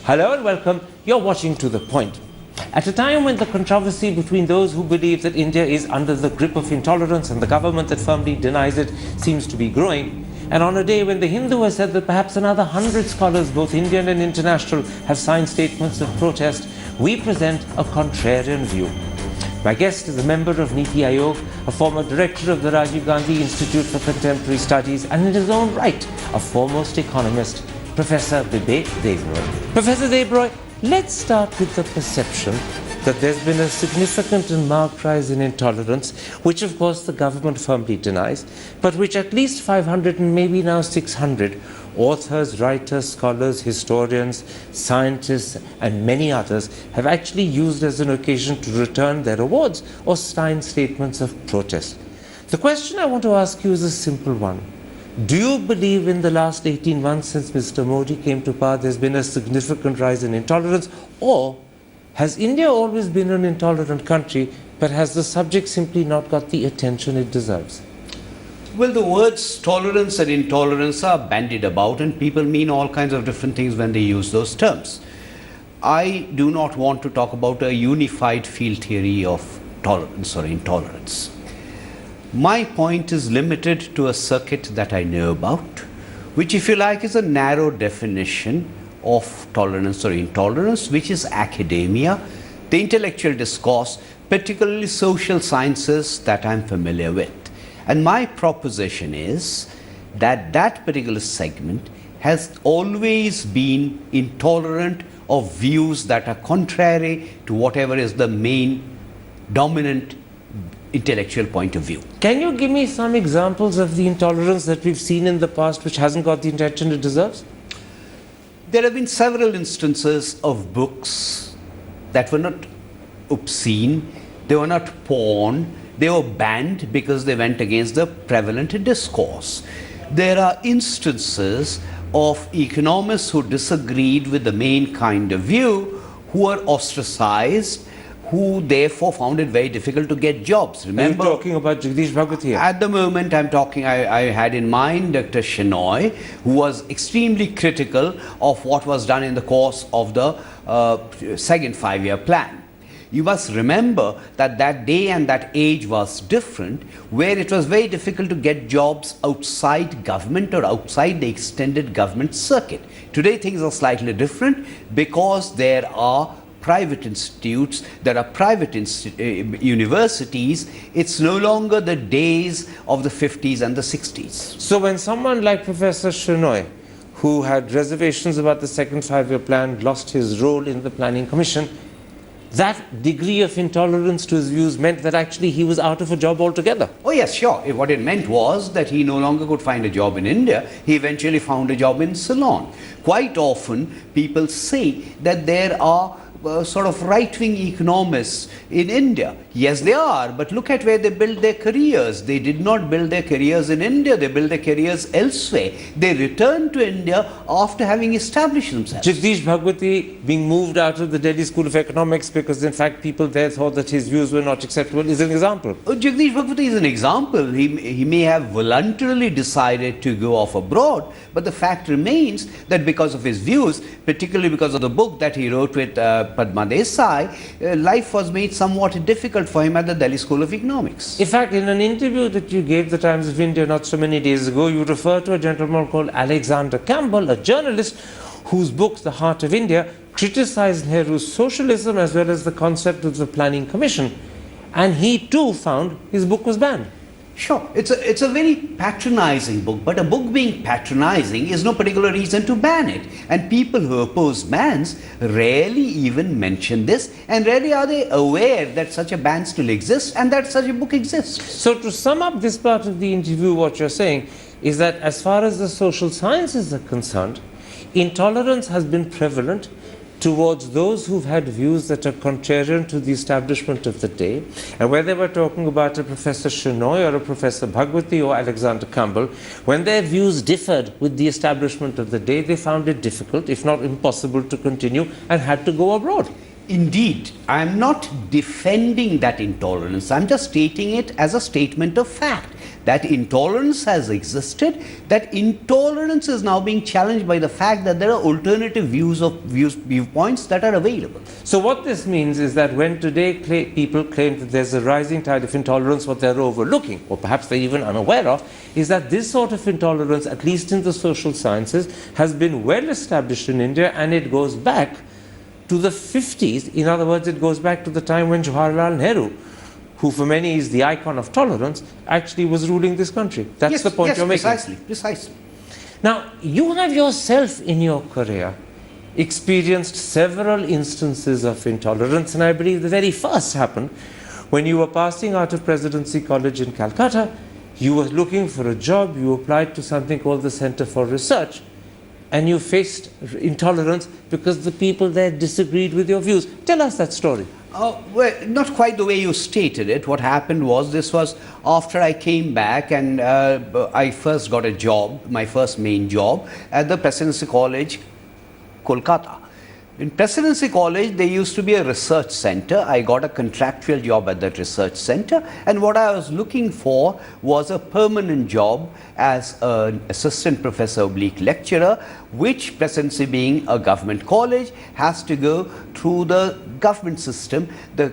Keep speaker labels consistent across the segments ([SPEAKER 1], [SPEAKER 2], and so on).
[SPEAKER 1] Hello and welcome. You're watching To The Point. At a time when the controversy between those who believe that India is under the grip of intolerance and the government that firmly denies it seems to be growing, and on a day when The Hindu has said that perhaps another 100 scholars, both Indian and international, have signed statements of protest, we present a contrarian view. My guest is a member of Niti Ayog, a former director of the Rajiv Gandhi Institute for Contemporary Studies, and in his own right, a foremost economist, Professor Bibek Debroy. Professor Debroy, let's start with the perception that there's been a significant and marked rise in intolerance, which of course the government firmly denies, but which at least 500 and maybe now 600 authors, writers, scholars, historians, scientists and many others have actually used as an occasion to return their awards or sign statements of protest. The question I want to ask you is a simple one. Do you believe in the last 18 months since Mr. Modi came to power there's been a significant rise in intolerance, or has India always been an intolerant country, but has the subject simply not got the attention it deserves?
[SPEAKER 2] Well, the words tolerance and intolerance are bandied about, and people mean all kinds of different things when they use those terms. I do not want to talk about a unified field theory of tolerance or intolerance. My point is limited to a circuit that I know about, which, if you like, is a narrow definition of tolerance or intolerance, which is academia, the intellectual discourse, particularly social sciences that I'm familiar with. And my proposition is that that particular segment has always been intolerant of views that are contrary to whatever is the main dominant intellectual point of view.
[SPEAKER 1] Can you give me some examples of the intolerance that we've seen in the past which hasn't got the attention it deserves?
[SPEAKER 2] There have been several instances of books that were not obscene, they were not porn, they were banned because they went against the prevalent discourse. There are instances of economists who disagreed with the main kind of view, who were ostracized, who therefore found it very difficult to get jobs. Remember,
[SPEAKER 1] are you talking about Jagdish Bhagwat here?
[SPEAKER 2] At the moment I'm talking, I had in mind Dr. Shenoy, who was extremely critical of what was done in the course of the second five-year plan. You must remember that that day and that age was different, where it was very difficult to get jobs outside government or outside the extended government circuit. Today things are slightly different because there are private institutes, there are private universities. It's no longer the days of the 50s and the 60s.
[SPEAKER 1] So when someone like Professor Shenoy, who had reservations about the second five-year plan, lost his role in the Planning Commission, that degree of intolerance to his views meant that actually he was out of a job altogether.
[SPEAKER 2] Oh yes, sure. What it meant was that he no longer could find a job in India. He eventually found a job in Ceylon. Quite often people say that there are sort of right-wing economists in India. Yes, they are, but look at where they built their careers. They did not build their careers in India, they built their careers elsewhere. They returned to India after having established themselves.
[SPEAKER 1] Jagdish Bhagwati being moved out of the Delhi School of Economics because in fact people there thought that his views were not acceptable is an example.
[SPEAKER 2] Oh, Jagdish Bhagwati is an example. He may have voluntarily decided to go off abroad, but the fact remains that because of his views, particularly because of the book that he wrote with Padma Desai, life was made somewhat difficult for him at the Delhi School of Economics.
[SPEAKER 1] In fact, in an interview that you gave the Times of India not so many days ago, you referred to a gentleman called Alexander Campbell, a journalist whose book, The Heart of India, criticized Nehru's socialism as well as the concept of the Planning Commission. And he too found his book was banned.
[SPEAKER 2] Sure, it's a very patronizing book, but a book being patronizing is no particular reason to ban it. And people who oppose bans rarely even mention this, and rarely are they aware that such a ban still exists and that such a book exists.
[SPEAKER 1] So to sum up this part of the interview, what you're saying is that as far as the social sciences are concerned, intolerance has been prevalent towards those who've had views that are contrarian to the establishment of the day. And whether they were talking about a Professor Shenoy or a Professor Bhagwati or Alexander Campbell, when their views differed with the establishment of the day, they found it difficult, if not impossible, to continue and had to go abroad.
[SPEAKER 2] Indeed, I am not defending that intolerance. I am just stating it as a statement of fact. that intolerance has existed, that intolerance is now being challenged by the fact that there are alternative viewpoints that are available.
[SPEAKER 1] So what this means is that when today people claim that there's a rising tide of intolerance, what they're overlooking, or perhaps they're even unaware of, is that this sort of intolerance, at least in the social sciences, has been well established in India, and it goes back to the 50s. In other words, it goes back to the time when Jawaharlal Nehru, who for many is the icon of tolerance, actually was ruling this country. That's the point you're making.
[SPEAKER 2] Precisely.
[SPEAKER 1] Now, you have yourself in your career experienced several instances of intolerance, and I believe the very first happened when you were passing out of Presidency College in Calcutta. You were looking for a job, you applied to something called the Center for Research, and you faced intolerance because the people there disagreed with your views. Tell us that story.
[SPEAKER 2] Well, not quite the way you stated it. What happened was, this was after I came back and I first got a job, my first main job, at the Presidency College, Kolkata. In Presidency College, there used to be a research center. I got a contractual job at that research center, and what I was looking for was a permanent job as an assistant professor / lecturer, which, Presidency being a government college, has to go through the government system, the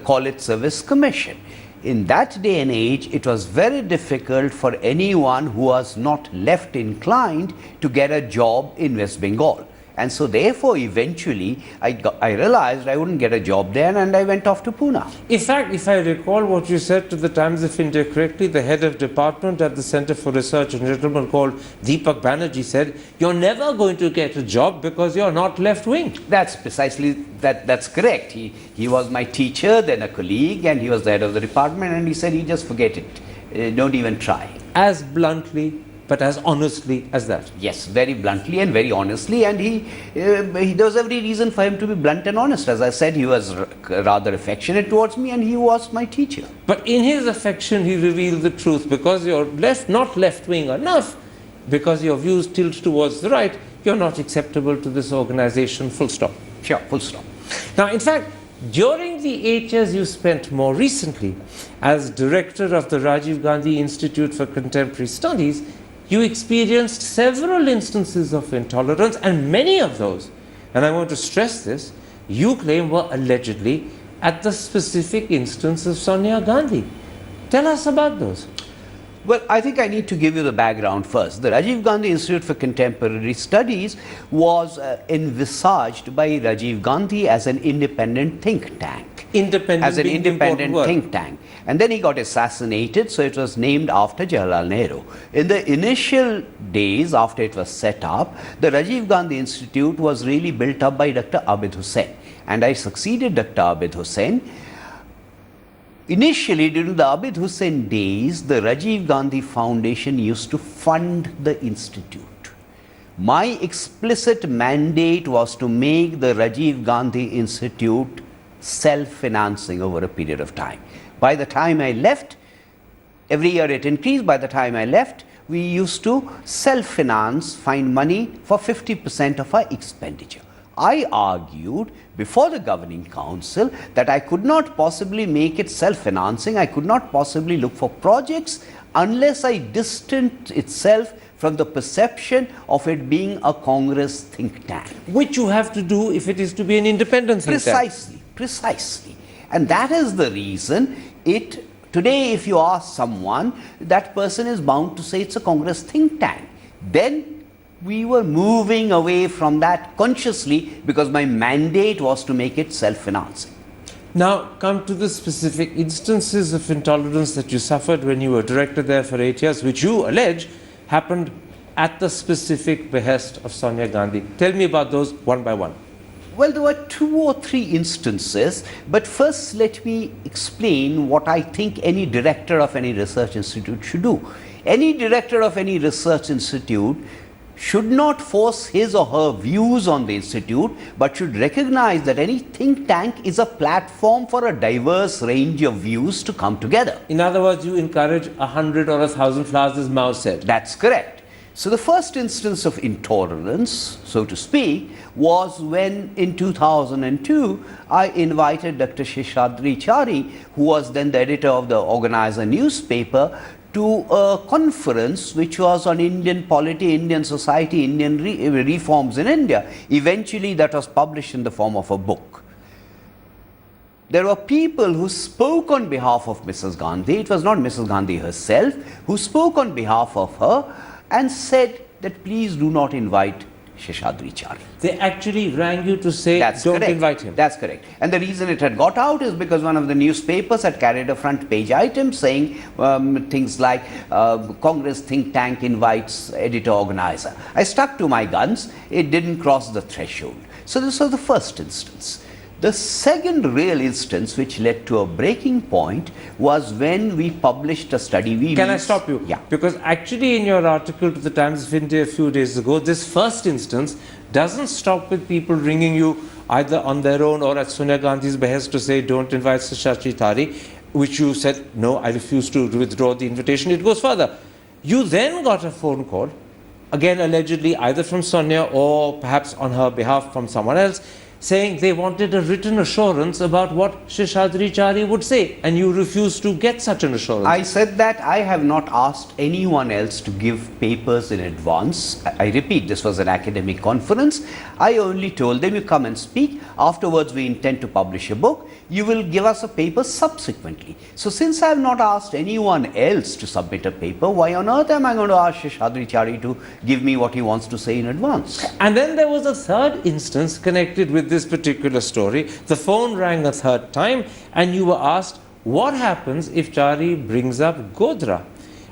[SPEAKER 2] College Service Commission. In that day and age, it was very difficult for anyone who was not left inclined to get a job in West Bengal. And so therefore, eventually, I realized I wouldn't get a job there, and I went off to Pune.
[SPEAKER 1] In fact, if I recall what you said to the Times of India correctly, the head of department at the Center for Research, a gentleman called Deepak Banerjee, said, "You're never going to get a job because you're not left-wing."
[SPEAKER 2] That's precisely, that's correct. He was my teacher, then a colleague, and he was the head of the department, and he said, "You just forget it. Don't even try."
[SPEAKER 1] As bluntly, but as honestly as that.
[SPEAKER 2] Yes, very bluntly and very honestly, and there was every reason for him to be blunt and honest. As I said, he was rather affectionate towards me, and he was my teacher.
[SPEAKER 1] But in his affection, he revealed the truth. Because you're not left-wing enough, because your views tilt towards the right, you're not acceptable to this organization, full stop.
[SPEAKER 2] Sure, full stop.
[SPEAKER 1] Now, in fact, during the 8 years you spent more recently as director of the Rajiv Gandhi Institute for Contemporary Studies, you experienced several instances of intolerance, and many of those, and I want to stress this, you claim were allegedly at the specific instance of Sonia Gandhi. Tell us about those.
[SPEAKER 2] Well, I think I need to give you the background first. The Rajiv Gandhi Institute for Contemporary Studies was envisaged by Rajiv Gandhi as an independent think tank. As an independent think tank. And then he got assassinated, so it was named after Jawaharlal Nehru. In the initial days after it was set up, the Rajiv Gandhi Institute was really built up by Dr. Abid Hussain. And I succeeded Dr. Abid Hussain. Initially, during the Abid Hussain days, the Rajiv Gandhi Foundation used to fund the institute. My explicit mandate was to make the Rajiv Gandhi Institute self-financing over a period of time. By the time I left, every year it increased. By the time I left, we used to self-finance, find money for 50% of our expenditure. I argued before the governing council that I could not possibly make it self-financing. I could not possibly look for projects unless I distanced itself from the perception of it being a Congress think tank.
[SPEAKER 1] Which you have to do if it is to be an independent think tank.
[SPEAKER 2] Precisely. And that is the reason today if you ask someone, that person is bound to say it's a Congress think tank. Then we were moving away from that consciously because my mandate was to make it self-financing.
[SPEAKER 1] Now come to the specific instances of intolerance that you suffered when you were director there for 8 years, which you allege happened at the specific behest of Sonia Gandhi. Tell me about those one by one.
[SPEAKER 2] Well, there were 2 or 3 instances, but first let me explain what I think any director of any research institute should do. Any director of any research institute should not force his or her views on the institute, but should recognize that any think tank is a platform for a diverse range of views to come together.
[SPEAKER 1] In other words, you encourage 100 or 1,000 flowers, as Mao said.
[SPEAKER 2] That's correct. So the first instance of intolerance, so to speak, was when in 2002 I invited Dr. Sheshadri Chari, who was then the editor of the Organizer newspaper, to a conference which was on Indian polity, Indian society, Indian reforms in India. Eventually that was published in the form of a book. There were people who spoke on behalf of Mrs. Gandhi. It was not Mrs. Gandhi herself who spoke on behalf of her and said that please do not invite Sheshadri Chari.
[SPEAKER 1] They actually rang you to say, don't invite him.
[SPEAKER 2] That's correct. And the reason it had got out is because one of the newspapers had carried a front page item saying things like Congress think tank invites editor organizer. I stuck to my guns. It didn't cross the threshold. So this was the first instance. The second real instance which led to a breaking point was when we published a study.
[SPEAKER 1] Can I stop you?
[SPEAKER 2] Yeah.
[SPEAKER 1] Because actually in your article to the Times of India a few days ago, this first instance doesn't stop with people ringing you either on their own or at Sonia Gandhi's behest to say don't invite Sheshadri Chari, which you said, no, I refuse to withdraw the invitation. It goes further. You then got a phone call, again allegedly either from Sonia or perhaps on her behalf from someone else, saying they wanted a written assurance about what Sheshadri Chari would say, and you refused to get such an assurance.
[SPEAKER 2] I said that I have not asked anyone else to give papers in advance. I repeat, this was an academic conference. I only told them, you come and speak. Afterwards, we intend to publish a book. You will give us a paper subsequently. So since I have not asked anyone else to submit a paper, why on earth am I going to ask Sheshadri Chari to give me what he wants to say in advance?
[SPEAKER 1] And then there was a third instance connected with this particular story. The phone rang a third time and you were asked, what happens if Chari brings up Godhra?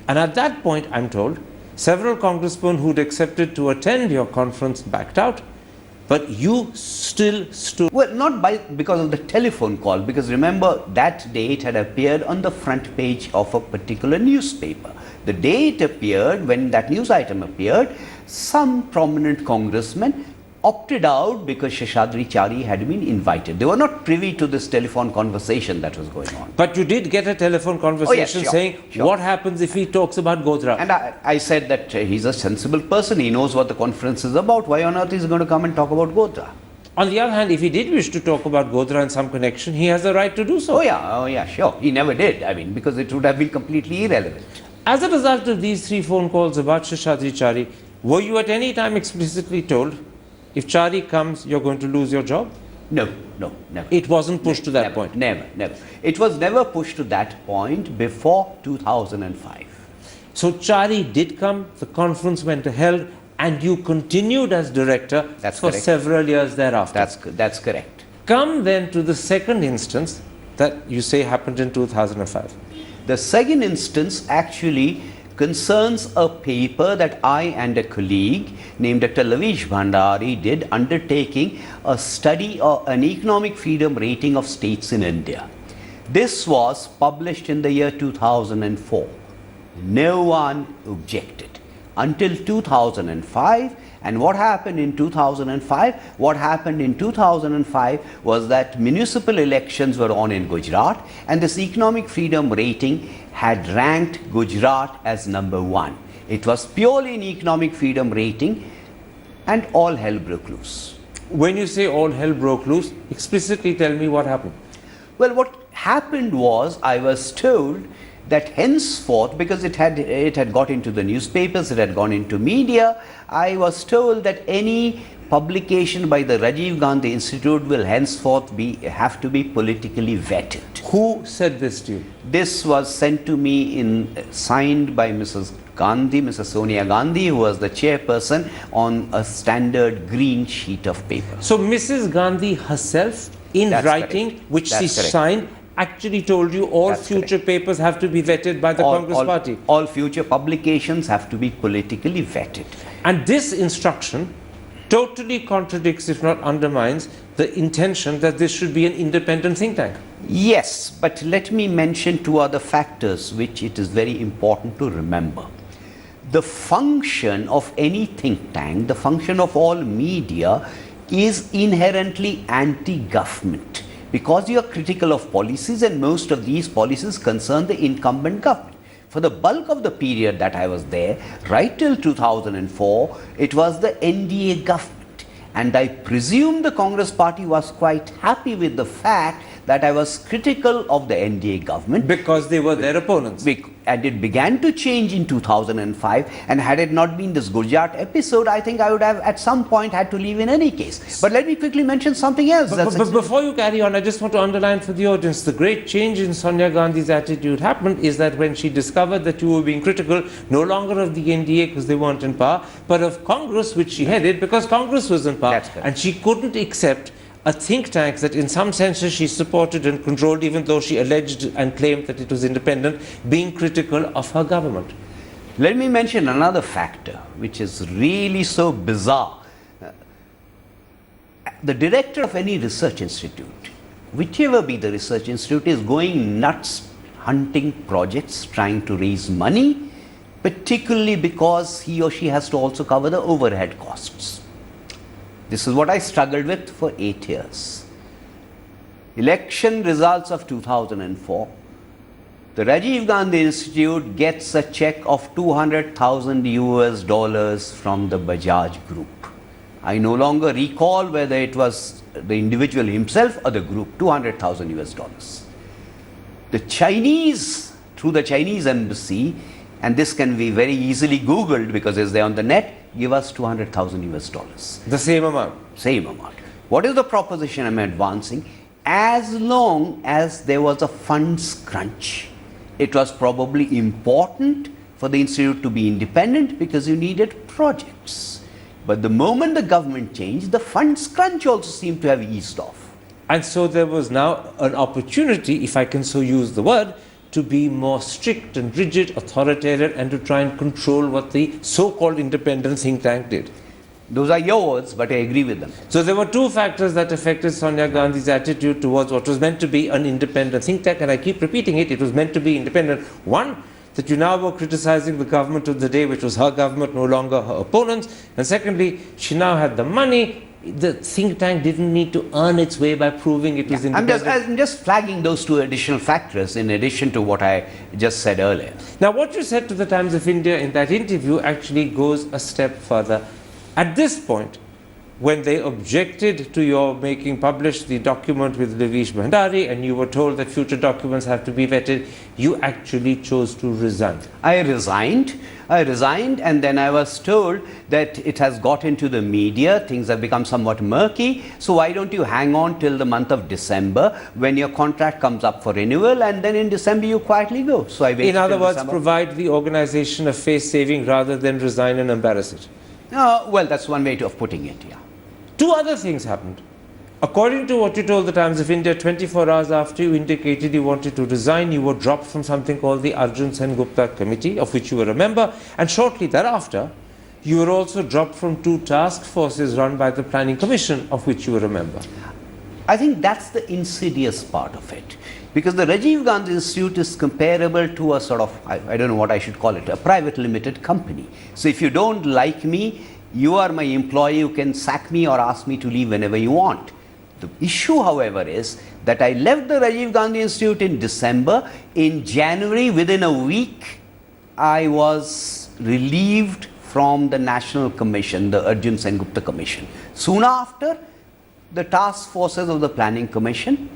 [SPEAKER 1] And at that point, I'm told, several congressmen who'd accepted to attend your conference backed out, but you still stood.
[SPEAKER 2] Well, not because of the telephone call, because remember that day it had appeared on the front page of a particular newspaper. The day it appeared, when that news item appeared, some prominent congressmen opted out because Sheshadri Chari had been invited. They were not privy to this telephone conversation that was going on.
[SPEAKER 1] But you did get a telephone conversation saying, what happens if he talks about Godhra?
[SPEAKER 2] And I said that he's a sensible person. He knows what the conference is about. Why on earth is he going to come and talk about Godhra?
[SPEAKER 1] On the other hand, if he did wish to talk about Godhra in some connection, he has a right to do so.
[SPEAKER 2] Oh yeah, sure. He never did. I mean, because it would have been completely irrelevant.
[SPEAKER 1] As a result of these three phone calls about Sheshadri Chari, were you at any time explicitly told, if Chari comes, you're going to lose your job?
[SPEAKER 2] No, never.
[SPEAKER 1] It wasn't pushed to that point?
[SPEAKER 2] Never. It was never pushed to that point before 2005.
[SPEAKER 1] So Chari did come, the conference went held, and you continued as director for several years thereafter.
[SPEAKER 2] That's correct.
[SPEAKER 1] Come then to the second instance that you say happened in 2005.
[SPEAKER 2] The second instance actually concerns a paper that I and a colleague named Dr. Lavish Bhandari did, undertaking a study of an economic freedom rating of states in India. This was published in the year 2004. No one objected until 2005. And what happened in 2005? What happened in 2005 was that municipal elections were on in Gujarat, and this economic freedom rating had ranked Gujarat as number 1. It was purely an economic freedom rating, and all hell broke loose.
[SPEAKER 1] When you say all hell broke loose, explicitly tell me what happened.
[SPEAKER 2] Well, what happened was, I was told that henceforth, because it had got into the newspapers, it had gone into media, I was told that any publication by the Rajiv Gandhi Institute will henceforth have to be politically vetted.
[SPEAKER 1] Who said this to you?
[SPEAKER 2] This was sent to me signed by Mrs. Gandhi, Mrs. Sonia Gandhi, who was the chairperson, on a standard green sheet of paper.
[SPEAKER 1] So Mrs. Gandhi herself, in writing, which she signed, actually told you all future papers have to be vetted by the Congress party.
[SPEAKER 2] All future publications have to be politically vetted.
[SPEAKER 1] And this instruction totally contradicts, if not undermines, the intention that this should be an independent think tank.
[SPEAKER 2] Yes, but let me mention two other factors which it is very important to remember. The function of any think tank, the function of all media, is inherently anti-government, because you are critical of policies, and most of these policies concern the incumbent government. For the bulk of the period that I was there, right till 2004, it was the NDA government. And I presume the Congress party was quite happy with the fact that I was critical of the NDA government.
[SPEAKER 1] Because they were their opponents.
[SPEAKER 2] And it began to change in 2005, and had it not been this Gujarat episode, I think I would have at some point had to leave in any case. But let me quickly mention something else.
[SPEAKER 1] But before you carry on, I just want to underline for the audience, the great change in Sonia Gandhi's attitude happened is that when she discovered that you were being critical, no longer of the NDA because they weren't in power, but of Congress, which she headed, because Congress was in power. And she couldn't accept a think tank that in some senses she supported and controlled, even though she alleged and claimed that it was independent, being critical of her government.
[SPEAKER 2] Let me mention another factor which is really so bizarre. The director of any research institute, whichever be the research institute, is going nuts hunting projects, trying to raise money, particularly because he or she has to also cover the overhead costs. This is what I struggled with for 8 years. Election results of 2004. The Rajiv Gandhi Institute gets a check of 200,000 US dollars from the Bajaj Group. I no longer recall whether it was the individual himself or the group, 200,000 US dollars. The Chinese, through the Chinese embassy, and this can be very easily Googled because it's there on the net, give us 200,000 US dollars.
[SPEAKER 1] The same amount?
[SPEAKER 2] Same amount. What is the proposition I'm advancing? As long as there was a funds crunch, it was probably important for the institute to be independent because you needed projects. But the moment the government changed, the funds crunch also seemed to have eased off.
[SPEAKER 1] And so there was now an opportunity, if I can so use the word, to be more strict and rigid, authoritarian, and to try and control what the so-called independent think tank did.
[SPEAKER 2] Those are your words, but I agree with them.
[SPEAKER 1] So there were two factors that affected Sonia Gandhi's attitude towards what was meant to be an independent think tank, and I keep repeating it, it was meant to be independent. One, that you now were criticizing the government of the day, which was her government, no longer her opponents. And secondly, she now had the money. The think tank didn't need to earn its way by proving it was independent.
[SPEAKER 2] I'm just flagging those two additional factors in addition to what I just said earlier.
[SPEAKER 1] Now, what you said to the Times of India in that interview actually goes a step further. At this point, when they objected to your making publish the document with Lavish Bhandari and you were told that future documents have to be vetted, you actually chose to resign.
[SPEAKER 2] I resigned, and then I was told that it has got into the media, things have become somewhat murky, so why don't you hang on till the month of December when your contract comes up for renewal, and then in December you quietly go. So I waited.
[SPEAKER 1] In other words,
[SPEAKER 2] December.
[SPEAKER 1] provide the organization a face saving rather than resign and embarrass it.
[SPEAKER 2] Well, that's one way of putting it, yeah.
[SPEAKER 1] Two other things happened. According to what you told the Times of India, 24 hours after you indicated you wanted to resign, you were dropped from something called the Arjun Sen Gupta Committee, of which you were a member, and shortly thereafter, you were also dropped from two task forces run by the Planning Commission, of which you were a member.
[SPEAKER 2] I think that's the insidious part of it. Because the Rajiv Gandhi Institute is comparable to a sort of, I don't know what I should call it, a private limited company. So if you don't like me, you are my employee, you can sack me or ask me to leave whenever you want. The issue, however, is that I left the Rajiv Gandhi Institute in December. In January, within a week, I was relieved from the National Commission, the Arjun Sen Gupta Commission. Soon after, the task forces of the Planning Commission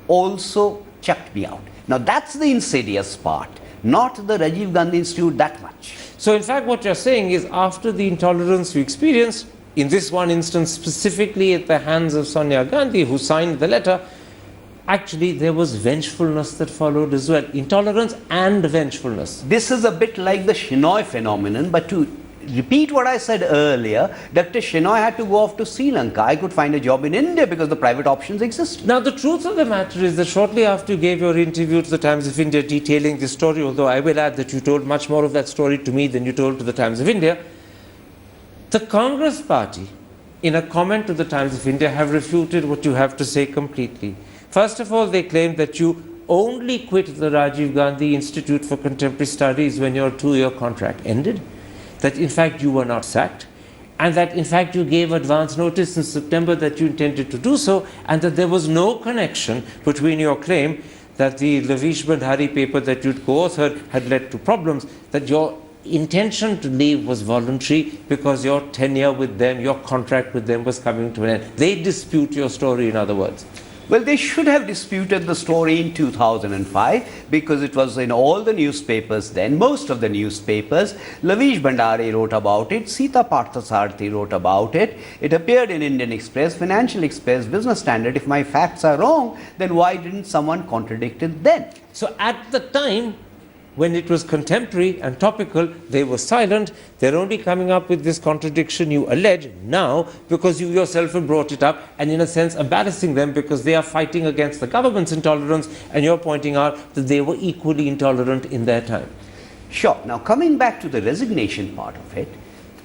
[SPEAKER 2] also chucked me out. Now that's the insidious part, not the Rajiv Gandhi Institute that much.
[SPEAKER 1] So in fact what you're saying is after the intolerance you experienced, in this one instance specifically at the hands of Sonia Gandhi, who signed the letter, actually there was vengefulness that followed as well. Intolerance and vengefulness.
[SPEAKER 2] This is a bit like the Shenoy phenomenon, but to repeat what I said earlier, Dr. Shenoy had to go off to Sri Lanka. I could find a job in India because the private options existed.
[SPEAKER 1] Now the truth of the matter is that shortly after you gave your interview to the Times of India detailing this story, although I will add that you told much more of that story to me than you told to the Times of India, the Congress party, in a comment to the Times of India, have refuted what you have to say completely. First of all, they claim that you only quit the Rajiv Gandhi Institute for Contemporary Studies when your 2-year contract ended, that in fact you were not sacked, and that in fact you gave advance notice in September that you intended to do so, and that there was no connection between your claim that the Lavish Bhandari paper that you'd co-authored had led to problems, that your intention to leave was voluntary because your tenure with them, your contract with them was coming to an end. They dispute your story, in other words.
[SPEAKER 2] Well, they should have disputed the story in 2005 because it was in all the newspapers then, most of the newspapers. Lavish Bhandari wrote about it, Sita Parthasarthi wrote about it, it appeared in Indian Express, Financial Express, Business Standard. If my facts are wrong, then why didn't someone contradict it then?
[SPEAKER 1] So at the time, when it was contemporary and topical, they were silent. They're only coming up with this contradiction you allege now because you yourself have brought it up, and in a sense embarrassing them because they are fighting against the government's intolerance, and you're pointing out that they were equally intolerant in their time.
[SPEAKER 2] Sure. Now, coming back to the resignation part of it,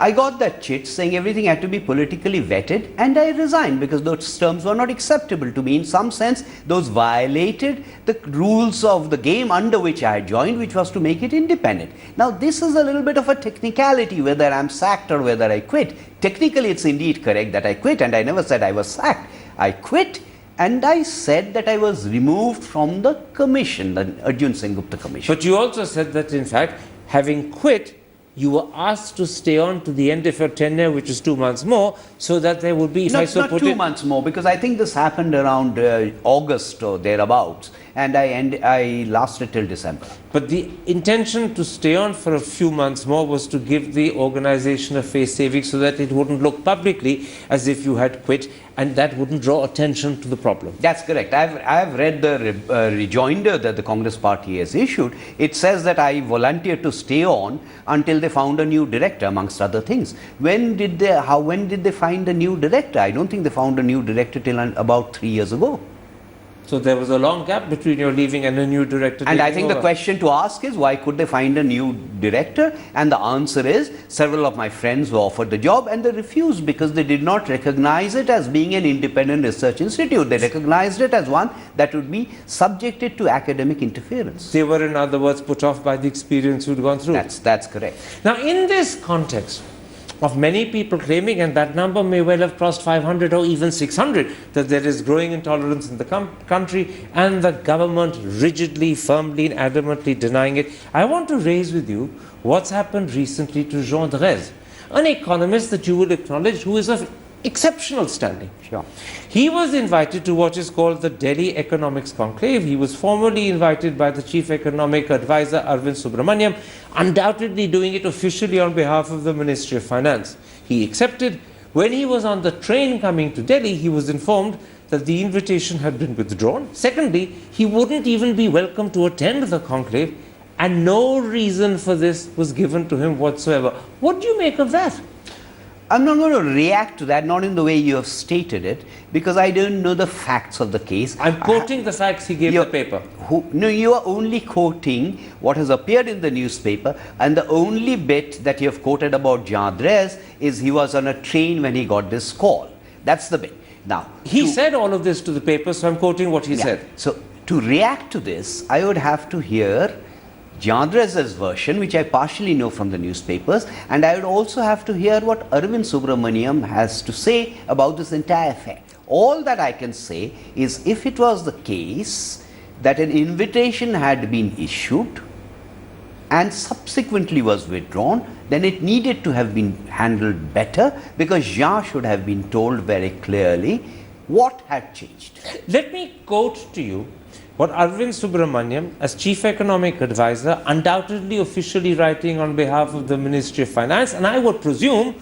[SPEAKER 2] I got that chit saying everything had to be politically vetted, and I resigned because those terms were not acceptable to me. In some sense, those violated the rules of the game under which I had joined, which was to make it independent. Now, this is a little bit of a technicality, whether I'm sacked or whether I quit. Technically, it's indeed correct that I quit, and I never said I was sacked. I quit, and I said that I was removed from the commission, the Arjun Singh Gupta commission.
[SPEAKER 1] But you also said that, in fact, having quit, you were asked to stay on to the end of your tenure, which is 2 months more, so that there would be, if
[SPEAKER 2] no,
[SPEAKER 1] I
[SPEAKER 2] it's
[SPEAKER 1] so
[SPEAKER 2] not
[SPEAKER 1] put
[SPEAKER 2] 2
[SPEAKER 1] it,
[SPEAKER 2] months more, because I think this happened around August or thereabouts, and I lasted till December.
[SPEAKER 1] but the intention to stay on for a few months more was to give the organization a face saving so that it wouldn't look publicly as if you had quit, and that wouldn't draw attention to the problem.
[SPEAKER 2] That's correct. I've read the rejoinder that the Congress party has issued. It says that I volunteered to stay on until they found a new director, amongst other things. When did they find a new director? I don't think they found a new director till about 3 years ago.
[SPEAKER 1] So there was a long gap between your leaving and a new director.
[SPEAKER 2] And I
[SPEAKER 1] taking
[SPEAKER 2] think the
[SPEAKER 1] over.
[SPEAKER 2] question to ask is, why could they find a new director? And the answer is, several of my friends were offered the job and they refused because they did not recognize it as being an independent research institute. They recognized it as one that would be subjected to academic interference.
[SPEAKER 1] They were, in other words, put off by the experience you'd gone through.
[SPEAKER 2] That's correct.
[SPEAKER 1] Now, in this context of many people claiming, and that number may well have crossed 500 or even 600, that there is growing intolerance in the country and the government rigidly, firmly and adamantly denying it, I want to raise with you what's happened recently to Jean Drèze, an economist that you will acknowledge who is of exceptional standing.
[SPEAKER 2] Sure.
[SPEAKER 1] He was invited to what is called the Delhi Economics Conclave. He was formally invited by the Chief Economic Advisor Arvind Subramaniam, undoubtedly doing it officially on behalf of the Ministry of Finance. He accepted. When he was on the train coming to Delhi, he was informed that the invitation had been withdrawn. Secondly, he wouldn't even be welcome to attend the conclave, and no reason for this was given to him whatsoever. What do you make of that?
[SPEAKER 2] I'm not going to react to that, not in the way you have stated it, because I don't know the facts of the case.
[SPEAKER 1] I'm quoting the facts he gave the paper.
[SPEAKER 2] No, you are only quoting what has appeared in the newspaper, and the only bit that you have quoted about Jean Drèze is he was on a train when he got this call. That's the bit. Now,
[SPEAKER 1] He said all of this to the paper, so I'm quoting what he said.
[SPEAKER 2] So, to react to this, I would have to hear Jean Drèze's version, which I partially know from the newspapers, and I would also have to hear what Arvind Subramaniam has to say about this entire affair. All that I can say is, if it was the case that an invitation had been issued and subsequently was withdrawn, then it needed to have been handled better, because Jean should have been told very clearly what had changed.
[SPEAKER 1] Let me quote to you what Arvind Subramaniam, as Chief Economic Advisor, undoubtedly officially writing on behalf of the Ministry of Finance, and I would presume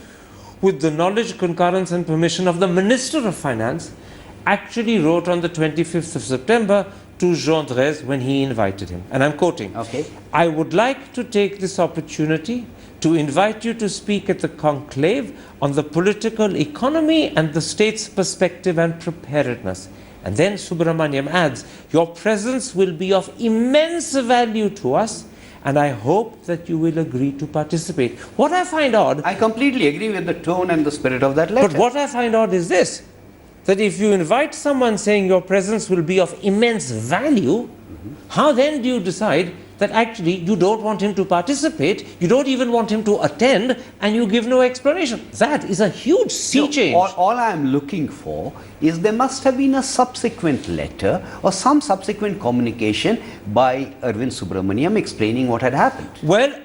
[SPEAKER 1] with the knowledge, concurrence and permission of the Minister of Finance, actually wrote on the 25th of September to Jean Drèze when he invited him. And I'm quoting,
[SPEAKER 2] Okay.
[SPEAKER 1] I would like to take this opportunity to invite you to speak at the conclave on the political economy and the state's perspective and preparedness. And then Subramaniam adds, your presence will be of immense value to us, and I hope that you will agree to participate. What I find odd,
[SPEAKER 2] I completely agree with the tone and the spirit of that letter.
[SPEAKER 1] but what I find odd is this, that if you invite someone saying your presence will be of immense value, how then do you decide that actually you don't want him to participate, you don't even want him to attend, and you give no explanation? That is a huge sea change.
[SPEAKER 2] All I am looking for is there must have been a subsequent letter or some subsequent communication by Arvind Subramaniam explaining what had happened.
[SPEAKER 1] Well,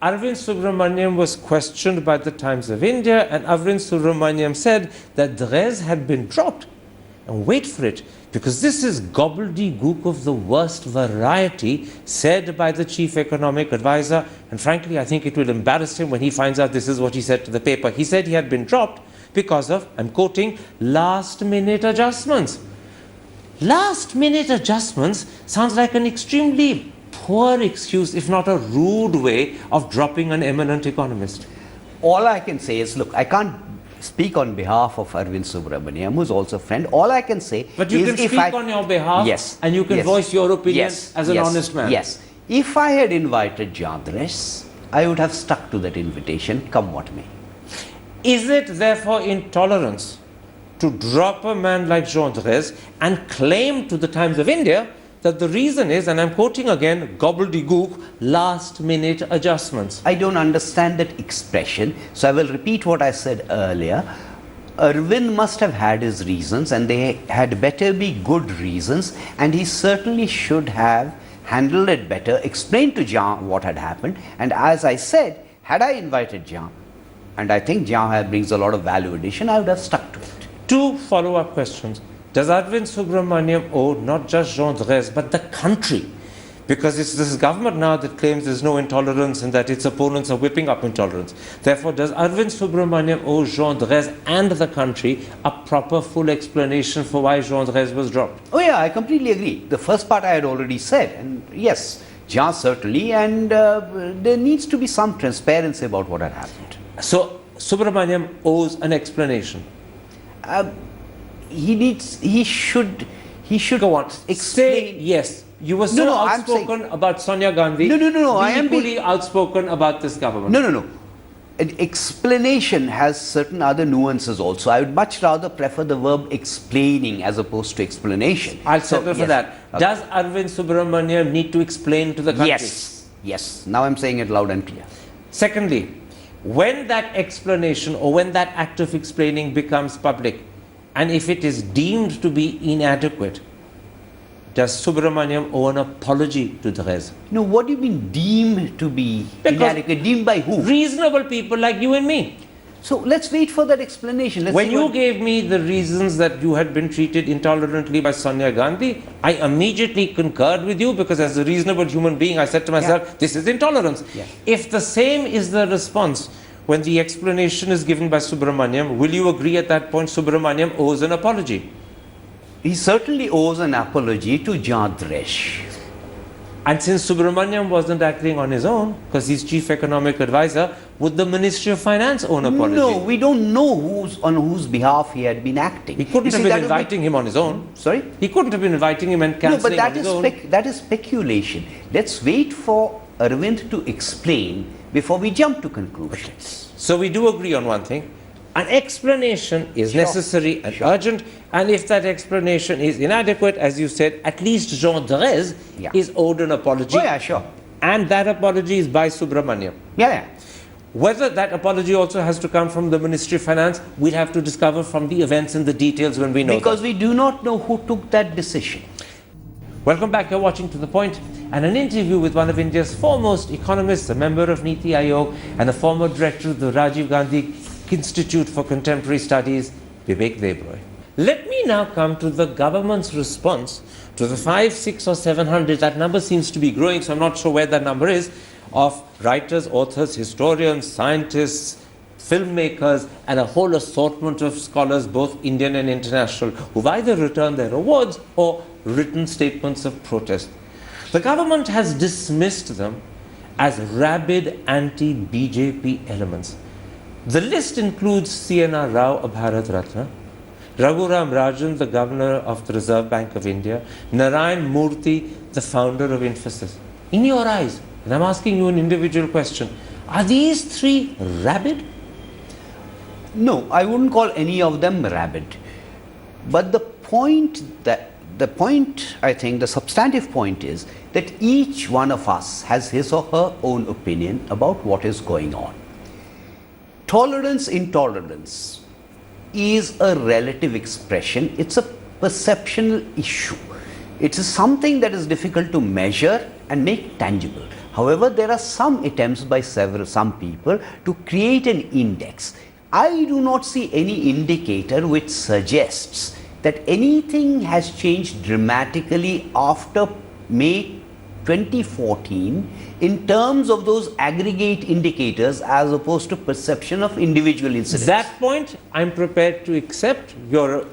[SPEAKER 1] Arvind Subramaniam was questioned by the Times of India, and Arvind Subramaniam said that Drèze had been dropped And wait for it, because this is gobbledygook of the worst variety said by the chief economic advisor. And frankly, I think it will embarrass him when he finds out this is what he said to the paper. He said he had been dropped because of, I'm quoting, last-minute adjustments. Last-minute adjustments sounds like an extremely poor excuse, if not a rude way of dropping an eminent economist.
[SPEAKER 2] All I can say is, look, I can't speak on behalf of Arvind Subramaniam, who's also a friend. All I can say
[SPEAKER 1] but you
[SPEAKER 2] is
[SPEAKER 1] can speak on your behalf,
[SPEAKER 2] yes,
[SPEAKER 1] and you can
[SPEAKER 2] yes,
[SPEAKER 1] voice your opinion
[SPEAKER 2] yes,
[SPEAKER 1] as an
[SPEAKER 2] yes,
[SPEAKER 1] honest man.
[SPEAKER 2] Yes. If I had invited Jean Drèze, I would have stuck to that invitation, come what may.
[SPEAKER 1] Is it therefore intolerance to drop a man like Jean Drèze and claim to the Times of India that the reason is, and I'm quoting again, gobbledygook, last-minute adjustments?
[SPEAKER 2] I don't understand that expression, so I will repeat what I said earlier. Arvind must have had his reasons, and they had better be good reasons, and he certainly should have handled it better, explained to Jean what had happened, and as I said, had I invited Jean, and I think Jean brings a lot of value addition, I would have stuck to it.
[SPEAKER 1] Two follow-up questions. Does Arvind Subramaniam owe not just Jean Drèze, but the country? Because it's this government now that claims there's no intolerance and that its opponents are whipping up intolerance. Therefore, does Arvind Subramaniam owe Jean Drèze and the country a proper, full explanation for why Jean Drèze was dropped?
[SPEAKER 2] Oh yeah, I completely agree. The first part I had already said, and yes, Jean certainly, and there needs to be some transparency about what had happened.
[SPEAKER 1] So, Subramaniam owes an explanation.
[SPEAKER 2] He should
[SPEAKER 1] Go on.
[SPEAKER 2] explain.
[SPEAKER 1] Say yes. You were so outspoken about Sonia Gandhi.
[SPEAKER 2] No.
[SPEAKER 1] I am equally outspoken about this government.
[SPEAKER 2] No. An explanation has certain other nuances also. I would much rather prefer the verb explaining as opposed to explanation.
[SPEAKER 1] I'll settle for that.
[SPEAKER 2] Okay.
[SPEAKER 1] Does Arvind Subramaniam need to explain to the country?
[SPEAKER 2] Yes. Now I'm saying it loud and clear.
[SPEAKER 1] Secondly, when that explanation or when that act of explaining becomes public, and if it is deemed to be inadequate, does Subramaniam owe an apology to Drèze?
[SPEAKER 2] No, what do you mean deemed to be inadequate? Deemed by who?
[SPEAKER 1] Reasonable people like you and me.
[SPEAKER 2] So let's wait for that explanation.
[SPEAKER 1] When you gave me the reasons that you had been treated intolerantly by Sonia Gandhi, I immediately concurred with you, because as a reasonable human being, I said to myself, this is intolerance.
[SPEAKER 2] Yeah.
[SPEAKER 1] If the same is the response when the explanation is given by Subramaniam, will you agree at that point Subramaniam owes an apology?
[SPEAKER 2] He certainly owes an apology to Jean Drèze.
[SPEAKER 1] And since Subramaniam wasn't acting on his own, because he's chief economic advisor, would the Ministry of Finance owe an apology?
[SPEAKER 2] No, we don't know on whose behalf he had been acting.
[SPEAKER 1] He couldn't have been inviting him on his own.
[SPEAKER 2] Sorry?
[SPEAKER 1] He couldn't have been inviting him and cancelling on his own.
[SPEAKER 2] That is speculation. Let's wait for Arvind to explain before we jump to conclusions.
[SPEAKER 1] So we do agree on one thing. An explanation is necessary and urgent, and if that explanation is inadequate, as you said, at least Jean Drèze is owed an apology.
[SPEAKER 2] Oh yeah, sure.
[SPEAKER 1] And that apology is by Subramaniam.
[SPEAKER 2] Yeah.
[SPEAKER 1] Whether that apology also has to come from the Ministry of Finance, we'll have to discover from the events and the details when we know
[SPEAKER 2] Because we do not know who took that decision.
[SPEAKER 1] Welcome back. You're watching To The Point, and an interview with one of India's foremost economists, a member of Niti Ayog and a former director of the Rajiv Gandhi Institute for Contemporary Studies, Bibek Debroy. Let me now come to the government's response to the 500, 600 or 700, that number seems to be growing, so I'm not sure where that number is, of writers, authors, historians, scientists, filmmakers, and a whole assortment of scholars, both Indian and international, who've either returned their awards or written statements of protest. The government has dismissed them as rabid anti-BJP elements. The list includes C.N.R. Rao, a Bharat Ratna, Raghuram Rajan, the governor of the Reserve Bank of India, Narayan Murthy, the founder of Infosys. In your eyes, and I'm asking you an individual question, are these three rabid?
[SPEAKER 2] No, I wouldn't call any of them rabid. But the substantive point is that each one of us has his or her own opinion about what is going on. Tolerance, intolerance is a relative expression. It's a perceptual issue. It is something that is difficult to measure and make tangible. However, there are some attempts by some people to create an index. I do not see any indicator which suggests that anything has changed dramatically after May 2014 in terms of those aggregate indicators as opposed to perception of individual incidents.
[SPEAKER 1] That point, I'm prepared to accept. You're an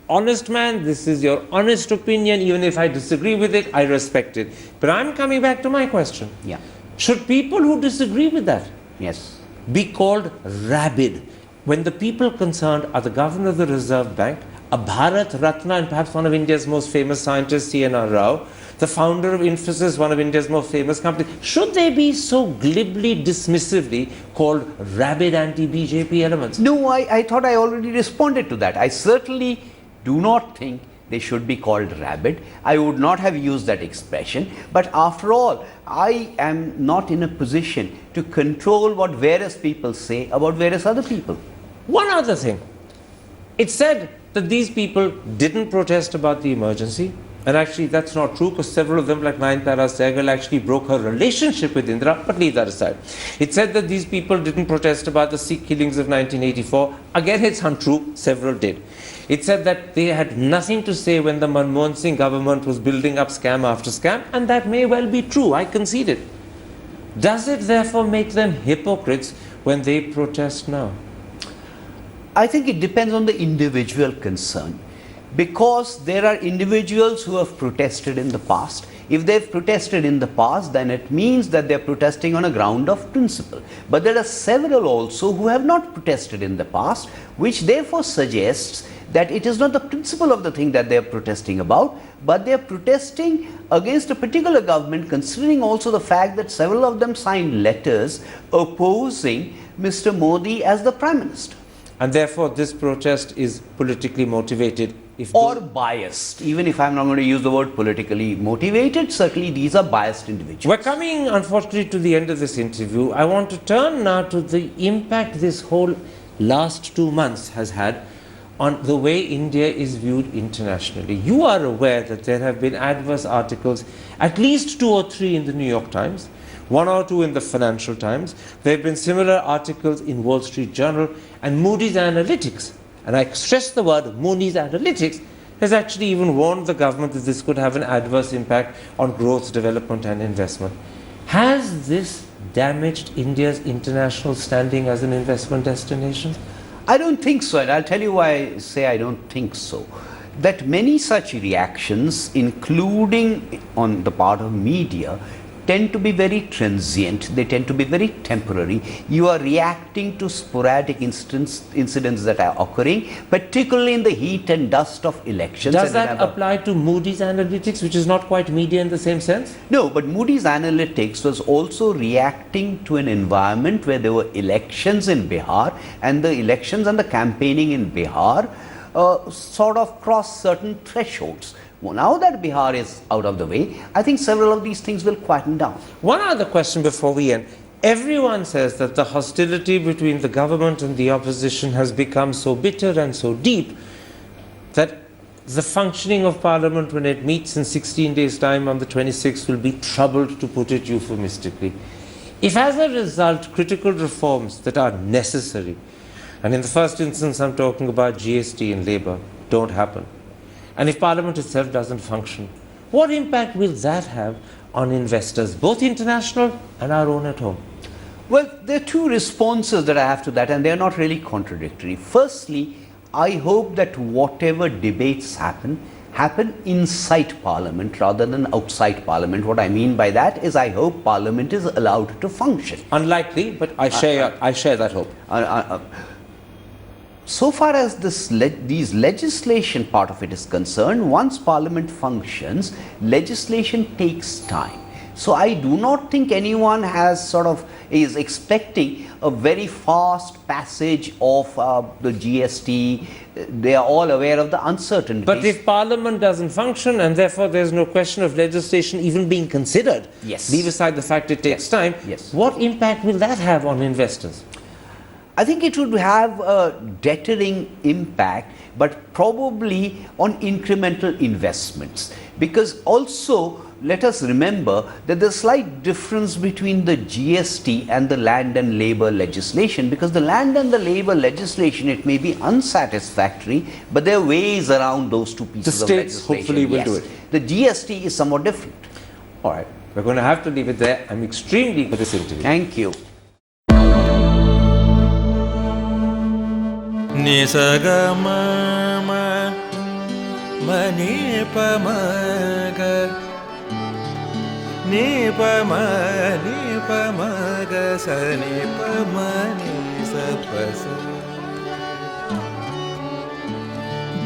[SPEAKER 1] honest man. This is your honest opinion. Even if I disagree with it, I respect it. But I'm coming back to my question.
[SPEAKER 2] Yeah.
[SPEAKER 1] Should people who disagree with that
[SPEAKER 2] Yes.
[SPEAKER 1] be called rabid when the people concerned are the governor of the Reserve Bank, a Bharat Ratna and perhaps one of India's most famous scientists, C.N.R. Rao, the founder of Infosys, one of India's most famous companies? Should they be so glibly, dismissively called rabid anti-BJP elements?
[SPEAKER 2] No, I thought I already responded to that. I certainly do not think they should be called rabid. I would not have used that expression. But after all, I am not in a position to control what various people say about various other people.
[SPEAKER 1] One other thing. It's said that these people didn't protest about the emergency. And actually, that's not true, because several of them, like Nayanthara Sehgal, actually broke her relationship with Indira, but leave that aside. It said that these people didn't protest about the Sikh killings of 1984. Again, it's untrue. Several did. It said that they had nothing to say when the Manmohan Singh government was building up scam after scam, and that may well be true. I concede it. Does it therefore make them hypocrites when they protest now?
[SPEAKER 2] I think it depends on the individual concerned. Because there are individuals who have protested in the past. If they've protested in the past, then it means that they're protesting on a ground of principle. But there are several also who have not protested in the past, which therefore suggests that it is not the principle of the thing that they're protesting about, but they're protesting against a particular government, considering also the fact that several of them signed letters opposing Mr. Modi as the Prime Minister.
[SPEAKER 1] And therefore, this protest is politically motivated.
[SPEAKER 2] Or biased. Even if I'm not going to use the word politically motivated, certainly these are biased individuals.
[SPEAKER 1] We're coming, unfortunately, to the end of this interview. I want to turn now to the impact this whole last 2 months has had on the way India is viewed internationally. You are aware that there have been adverse articles, at least 2 or 3 in the New York Times, 1 or 2 in the Financial Times. There have been similar articles in Wall Street Journal, and Moody's Analytics, and I stress the word Moody's Analytics, has actually even warned the government that this could have an adverse impact on growth, development and investment. Has this damaged India's international standing as an investment destination?
[SPEAKER 2] I don't think so, and I'll tell you why I say I don't think so. That many such reactions, including on the part of media, tend to be very transient, they tend to be very temporary. You are reacting to sporadic incidents that are occurring, particularly in the heat and dust of elections.
[SPEAKER 1] Does that apply to Moody's Analytics, which is not quite media in the same sense?
[SPEAKER 2] No, but Moody's Analytics was also reacting to an environment where there were elections in Bihar, and the elections and the campaigning in Bihar sort of crossed certain thresholds. Well, now that Bihar is out of the way, I think several of these things will quieten down.
[SPEAKER 1] One other question before we end. Everyone says that the hostility between the government and the opposition has become so bitter and so deep that the functioning of Parliament when it meets in 16 days' time on the 26th will be troubled, to put it euphemistically. If as a result critical reforms that are necessary, and in the first instance I'm talking about GST and labour, don't happen, and if Parliament itself doesn't function, what impact will that have on investors, both international and our own at home?
[SPEAKER 2] Well, there are 2 responses that I have to that, and they are not really contradictory. Firstly, I hope that whatever debates happen inside Parliament rather than outside Parliament. What I mean by that is I hope Parliament is allowed to function.
[SPEAKER 1] Unlikely, but I share that hope.
[SPEAKER 2] So far as these legislation part of it is concerned, once Parliament functions, legislation takes time. So I do not think anyone is expecting a very fast passage of the GST. They are all aware of the uncertainties.
[SPEAKER 1] But if Parliament doesn't function, and therefore there's no question of legislation even being considered,
[SPEAKER 2] yes,
[SPEAKER 1] leave aside the fact it takes time,
[SPEAKER 2] yes,
[SPEAKER 1] what impact will that have on investors?
[SPEAKER 2] I think it would have a deterring impact, but probably on incremental investments. Because also, let us remember that there's a slight difference between the GST and the land and labor legislation, because the land and the labor legislation, it may be unsatisfactory, but there are ways around those two pieces of legislation.
[SPEAKER 1] The states hopefully will do it.
[SPEAKER 2] The GST is somewhat different.
[SPEAKER 1] All right, we're going to have to leave it there. I'm extremely for this interview.
[SPEAKER 2] Thank you.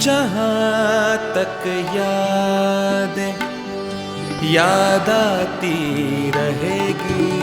[SPEAKER 3] जहाँ तक यादें याद आती रहेगी